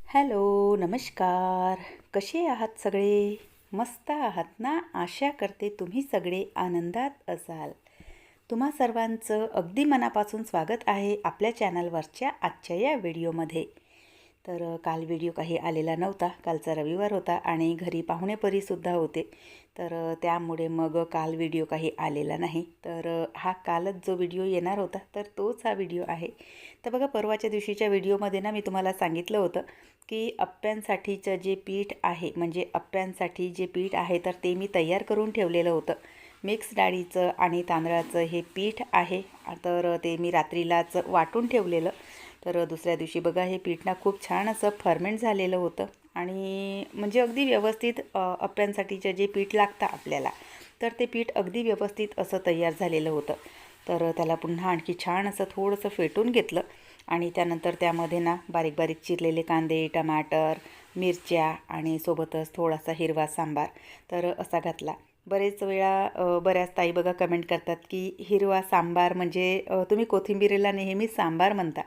Hello, नमस्कार. कसे आहात सगळे? मस्त आहात ना? आशा करते तुम्ही सगळे आनंदात असाल. तुम्हा सर्वांचं अगदी मनापासून स्वागत आहे आपल्या चॅनलवरच्या आजच्या या व्हिडिओमध्ये. काल व्हिडिओ काही आलेला नव्हता. कालचा रविवार होता आणि घरी पाहुणेपरीसुद्धा होते. त्यामुळे मग काल व्हिडिओ काही आलेला नाही. हा कालच जो व्हिडिओ येणार होता तोच हा व्हिडिओ आहे. बघा, परवाच्या दिवशीच्या व्हिडिओमध्ये ना मी तुम्हाला सांगितलं होतं की अप्प्यांसाठीचं जे पीठ आहे, म्हणजे अप्प्यांसाठी जे पीठ आहे ते मी तयार करून ठेवलेलं होतं. मिक्स डाळीचं आणि तांदळाचं हे पीठ आहे. ते मी रात्रीलाच वाटून ठेवलेलं. दुसऱ्या दिवशी बघा, हे पीठ ना खूप छान असं फर्मेंट झालेलं होतं आणि म्हणजे अगदी व्यवस्थित अप्प्यांसाठीचं जे पीठ लागतं आपल्याला ते पीठ अगदी व्यवस्थित असं तयार झालेलं होतं. त्याला पुन्हा आणखी छान असं थोडंसं फेटून घेतलं आणि त्यानंतर त्यामध्ये ना बारीक बारीक चिरलेले कांदे, टमाटर, मिरच्या आणि सोबतच थोडासा हिरवा सांबार असा घातला. बऱ्याच ताई बघा कमेंट करतात की हिरवा सांबार म्हणजे तुम्ही कोथिंबीरीला नेहमी सांबार म्हणता.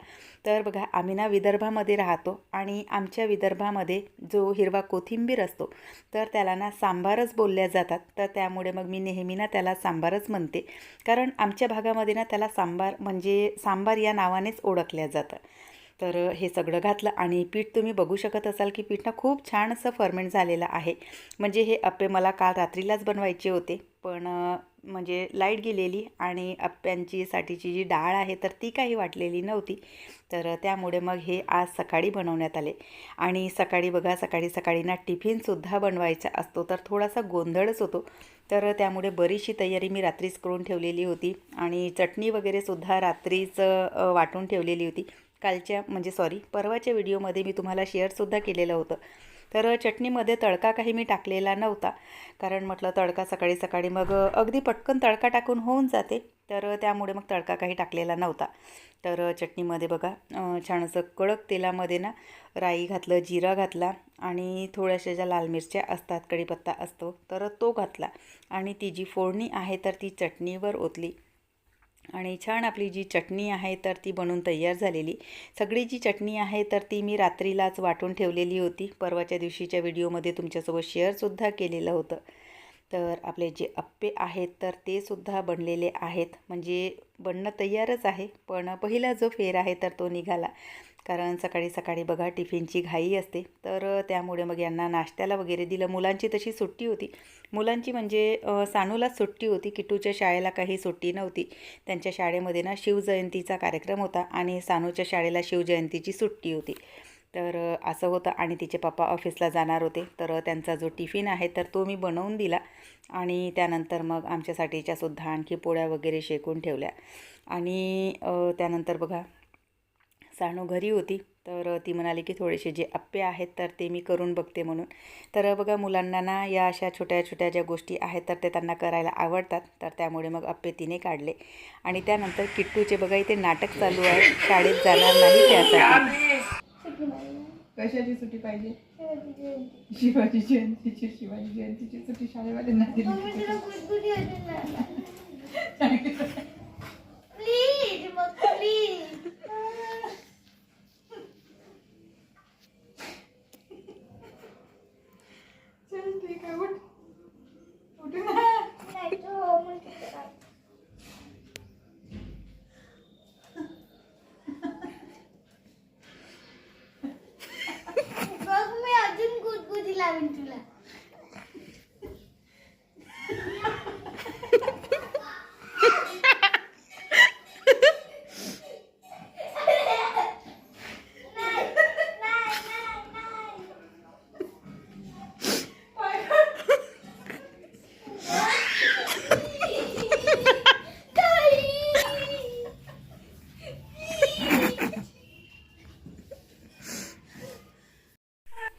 बघा, आम्ही ना विदर्भामध्ये राहतो आणि आमच्या विदर्भामध्ये जो हिरवा कोथिंबीर असतो त्याला ना सांबारच बोलल्या जातात. त्यामुळे मग मी नेहमी ना त्याला सांबारच म्हणते, कारण आमच्या भागामध्ये ना त्याला सांबार म्हणजे सांबार या नावानेच ओळखल्या जातं. हे सगळं घातलं आणि पीठ तुम्ही बघू शकत असाल की पीठ ना खूप छान असं फर्मेंट झालेलं आहे. म्हणजे हे अप्पे मला काल रात्रीलाच बनवायचे होते, पण म्हणजे लाईट गेलेली आणि साठीची जी डाळ आहे ती काही वाटलेली नव्हती. त्यामुळे मग हे आज सकाळी बनवण्यात आले. आणि सकाळी बघा, सकाळी ना टिफिनसुद्धा बनवायचा असतो थोडासा गोंधळच होतो. त्यामुळे बरीचशी तयारी मी रात्रीच करून ठेवलेली होती आणि चटणी वगैरेसुद्धा रात्रीच वाटून ठेवलेली होती. परवाच्या व्हिडिओमध्ये मी तुम्हाला शेअरसुद्धा केलेलं होतं. चटणीमध्ये तडका काही मी टाकलेला नव्हता, कारण म्हटलं तडका सकाळी सकाळी मग अगदी पटकन तडका टाकून होऊन जाते. त्यामुळे मग तडका काही टाकलेला नव्हता. चटणीमध्ये बघा, छान असं कडक तेलामध्ये ना राई घातलं, जिरा घातला आणि थोड्याशा ज्या लाल मिरच्या असतात, कढीपत्ता असतो तो घातला आणि ती जी फोडणी आहे ती चटणीवर ओतली आणि छान आपली जी चटणी आहे ती बनवून तयार झालेली. सगळी जी चटणी आहे ती मी रात्रीलाच वाटून ठेवलेली होती. परवाच्या दिवशीच्या व्हिडिओमध्ये तुमच्यासोबत शेअरसुद्धा केलेलं होतं. आपले जे अप्पे आहेत ते सुद्धा बनलेले आहेत, म्हणजे बनणं तयारच आहे. पण पहिला जो फेर आहे तो निघाला, कारण सकाळी सकाळी बघा टिफिनची घाई असते. त्यामुळे मग यांना नाश्त्याला वगैरे दिलं. मुलांची तशी सुट्टी होती. मुलांची म्हणजे सानूलाच सुट्टी होती, किट्टूच्या शाळेला काही सुट्टी नव्हती. त्यांच्या शाळेमध्ये ना शिवजयंतीचा कार्यक्रम होता आणि सानूच्या शाळेला शिवजयंतीची सुट्टी होती. असं होतं आणि तिचे पप्पा ऑफिसला जाणार होते. त्यांचा जो टिफिन आहे तो मी बनवून दिला आणि त्यानंतर मग आमच्यासाठीच्या सुद्धा आणखी पोळ्या वगैरे शेकून ठेवल्या. आणि त्यानंतर बघा, सानू घरी होती ती म्हणाली की थोडेसे जे अप्पे आहेत ते मी करून बघते म्हणून. बघा, मुलांना ना या अशा छोट्या छोट्या ज्या गोष्टी आहेत ते त्यांना करायला आवडतात. त्यामुळे मग अप्पे तिने काढले आणि त्यानंतर किट्टूचे बघा इथे नाटक चालू आहे, शाळेत जाणार नाही त्यासाठी. कशाची सुट्टी पाहिजे? शिवाजी जयंतीची सुट्टी शाळेवाल्यांना दिली. चल ठीक आहे, उठ ना. मी अजून गुदगुदी लावीन तुला.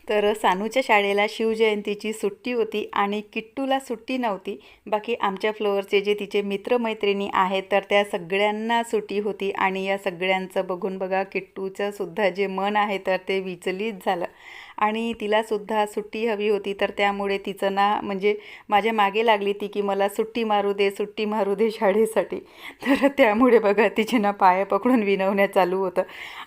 तर सानूच्या शाळेला शिवजयंतीची सुट्टी होती आणि किट्टूला सुट्टी नव्हती. बाकी आमच्या फ्लोअरचे जे तिचे मित्रमैत्रिणी आहेत तर त्या सगळ्यांना सुट्टी होती आणि या सगळ्यांचं बघून बघा किट्टूचं सुद्धा जे मन आहे तर ते विचलित झालं आणि तिलासुद्धा सुट्टी हवी होती. तर त्यामुळे तिचं ना म्हणजे माझ्या मागे लागली ती की मला सुट्टी मारू दे शाळेसाठी. तर त्यामुळे बघा तिचे ना पाया पकडून विनवण्या चालू होतं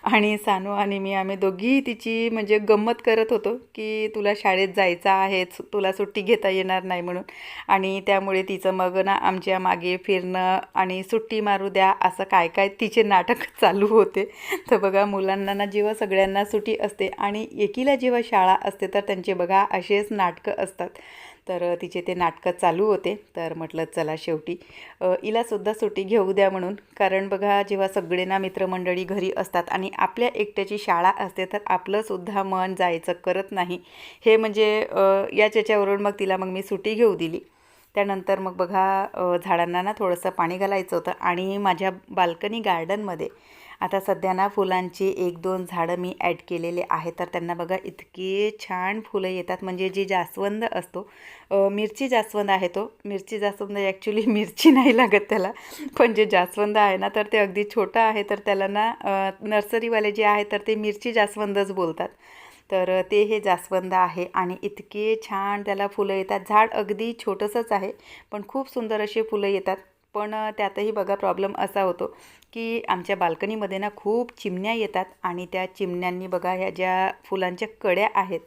आणि सानू आणि मी आम्ही दोघीही तिची म्हणजे गंमत करत होतो की तुला शाळेत जायचं आहे, तुला सुट्टी घेता येणार नाही म्हणून. आणि त्यामुळे तिचं मग ना आमच्या मागे फिरणं आणि सुट्टी मारू द्या असं काय काय तिचे नाटक चालू होते. तर बघा मुलांना ना जेव्हा सगळ्यांना सुट्टी असते आणि एकीला जेव्हा शाळा असते तर त्यांचे बघा असेच नाटकं असतात. तर तिचे ते नाटकं चालू होते. तर म्हटलं चला शेवटी हिलासुद्धा सुट्टी घेऊ द्या म्हणून. कारण बघा जेव्हा सगळे ना मित्रमंडळी घरी असतात आणि आपल्या एकट्याची शाळा असते तर आपलंसुद्धा मन जायचं करत नाही. हे म्हणजे याच्यावरून मग तिला मग मी सुट्टी घेऊ दिली. त्यानंतर मग बघा झाडांना ना थोडंसं पाणी घालायचं होतं आणि माझ्या बाल्कनी गार्डनमध्ये आता सध्या ना फुलांची 1-2 झाडं मी ॲड केलेले आहेत. तर त्यांना बघा इतके छान फुलं येतात. म्हणजे जे जास्वंद असतो मिरची जास्वंद आहे तो. मिरची जास्वंद ॲक्च्युली मिरची नाही लागत त्याला, पण जे जास्वंद आहे ना तर ते अगदी छोटं आहे. तर त्याला ना नर्सरीवाले जे आहे तर ते मिरची जास्वंदच बोलतात. तर ते हे जास्वंद आहे आणि इतके छान त्याला फुलं येतात. झाड अगदी छोटंसंच आहे पण खूप सुंदर असे फुलं येतात. पण त्यातही बघा प्रॉब्लेम असा होतो की आमच्या बाल्कनीमध्ये ना खूप चिमण्या येतात आणि त्या चिमण्यांनी बघा ह्या ज्या फुलांच्या कळ्या आहेत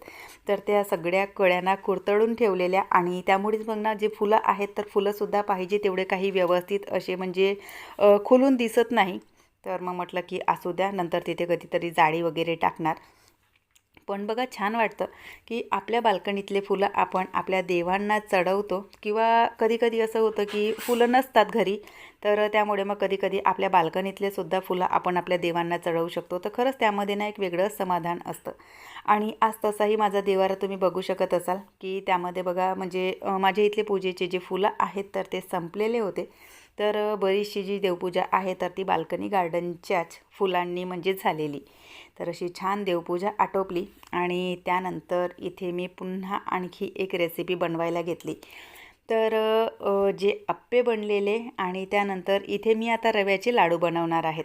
तर त्या सगळ्या कळ्यांना कुरतडून ठेवलेल्या आणि त्यामुळेच मग ना जे फुलं आहेत तर फुलंसुद्धा पाहिजे तेवढे काही व्यवस्थित असे म्हणजे खुलून दिसत नाही. तर मग म्हटलं की असू द्या, नंतर तिथे कधीतरी जाळी वगैरे टाकणार. पण बघा छान वाटतं की आपल्या बाल्कनीतले फुलं आपण आपल्या देवांना चढवतो किंवा कधीकधी असं होतं की फुलं नसतात घरी. तर त्यामुळे मग कधीकधी आपल्या बाल्कनीतले सुद्धा फुलं आपण आपल्या देवांना चढवू शकतो. तर खरंच त्यामध्ये ना एक वेगळंच समाधान असतं. आणि आज तसाही माझा देवारा तुम्ही बघू शकत असाल की त्यामध्ये बघा म्हणजे माझ्या इथले पूजेचे जे फुलं आहेत तर ते संपलेले होते. तर बरीचशी जी देवपूजा आहे तर ती बाल्कनी गार्डनच्याच फुलांनी म्हणजे झालेली. तर अशी छान देवपूजा आटोपली आणि त्यानंतर इथे मी पुन्हा आणखी एक रेसिपी बनवायला घेतली. तर जे अप्पे बनलेले आणि त्यानंतर इथे मी आता रव्याचे लाडू बनवणार आहेत.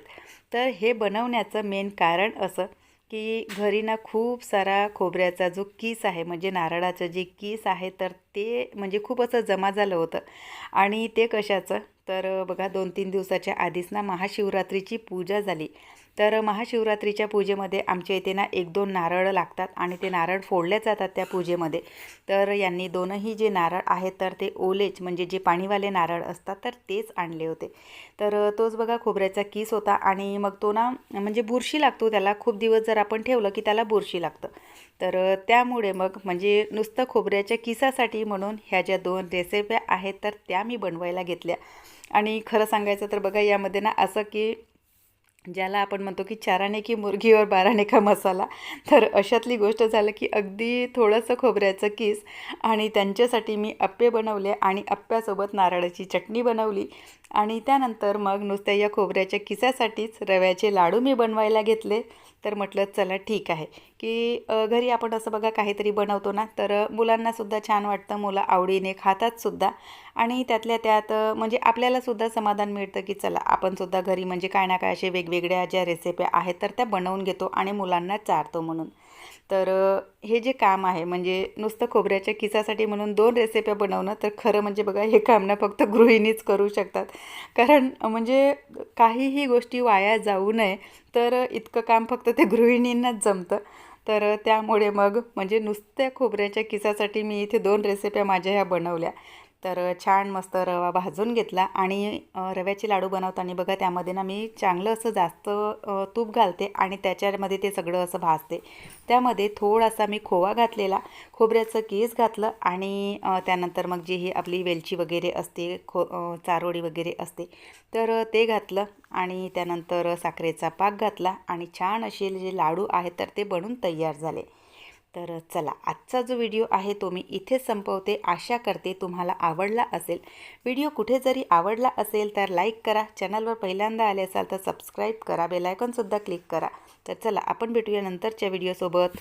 तर हे बनवण्याचं मेन कारण असं की घरी ना खूप सारा खोबऱ्याचा जो कीस आहे म्हणजे नारळाचं जे कीस आहे तर ते म्हणजे खूप असं जमा झालं होतं. आणि ते कशाचं तर बघा 2-3 दिवसाच्या आधीच ना महाशिवरात्रीची पूजा झाली. तर महाशिवरात्रीच्या पूजेमध्ये आमच्या इथे ना 1-2 नारळ लागतात आणि ते नारळ फोडले जातात त्या पूजेमध्ये. तर यांनी दोनही जे नारळ आहेत तर ते ओलेच म्हणजे जे पाणीवाले नारळ असतात तर तेच आणले होते. तर तोच बघा खोबऱ्याचा कीस होता आणि मग तो ना म्हणजे बुरशी लागतो त्याला, खूप दिवस जर आपण ठेवलं की त्याला बुरशी लागतं. तर त्यामुळे मग म्हणजे नुसतं खोबऱ्याच्या किसासाठी म्हणून ह्या ज्या 2 रेसिप्या आहेत तर त्या मी बनवायला घेतल्या. आणि खरं सांगायचं तर बघा यामध्ये ना असं की ज्याला आपण म्हणतो की 4 आने की मुर्गी और 12 आने का मसाला, तर अशातली गोष्ट झालं की अगदी थोडंसं खोबऱ्याचं कीस आणि त्यांच्यासाठी मी अप्पे बनवले आणि अप्प्यासोबत नारळाची चटणी बनवली. आणि त्यानंतर मग नुसत्या या खोबऱ्याच्या किसासाठीच रव्याचे लाडू मी बनवायला घेतले. तर म्हटलं चला ठीक आहे की घरी आपण असं बघा काहीतरी बनवतो ना तर मुलांनासुद्धा छान वाटतं, मुलं आवडीने खातातसुद्धा आणि त्यातल्या त्यात म्हणजे आपल्यालासुद्धा समाधान मिळतं की चला आपणसुद्धा घरी म्हणजे काय ना काय असे वेगवेगळ्या ज्या रेसिप्या आहेत तर त्या बनवून घेतो आणि मुलांना चारतो म्हणून. तर हे जे काम आहे म्हणजे नुसतं खोबऱ्याच्या किसासाठी म्हणून 2 रेसिप्या बनवणं तर खरं म्हणजे बघा हे काम ना फक्त गृहिणीच करू शकतात. कारण म्हणजे काहीही गोष्टी वाया जाऊ नये तर इतकं काम फक्त ते गृहिणींनाच जमतं. तर त्यामुळे मग म्हणजे नुसत्या खोबऱ्याच्या किसासाठी मी इथे 2 रेसिप्या माझ्या ह्या बनवल्या. तर छान मस्त रवा भाजून घेतला आणि रव्याचे लाडू बनवताना बघा त्यामध्ये ना मी चांगलं असं जास्त तूप घालते आणि त्याच्यामध्ये ते सगळं असं भाजते. त्यामध्ये थोडासा मी खोवा घातलेला, खोबऱ्याचं कीस घातलं आणि त्यानंतर मग जी ही आपली वेलची वगैरे असते, चारोळी वगैरे असते तर ते घातलं आणि त्यानंतर साखरेचा पाक घातला आणि छान असे जे लाडू आहेत तर ते बनून तयार झाले. तर चला आजचा जो व्हिडिओ आहे तो मी इथेच संपवते. आशा करते तुम्हाला आवडला असेल. व्हिडिओ कुठे जरी आवडला असेल तर लाईक करा, चॅनलवर पहिल्यांदा आले असाल तर सबस्क्राईब करा, बेल आयकॉनसुद्धा क्लिक करा. तर चला आपण भेटूया नंतरच्या व्हिडिओसोबत.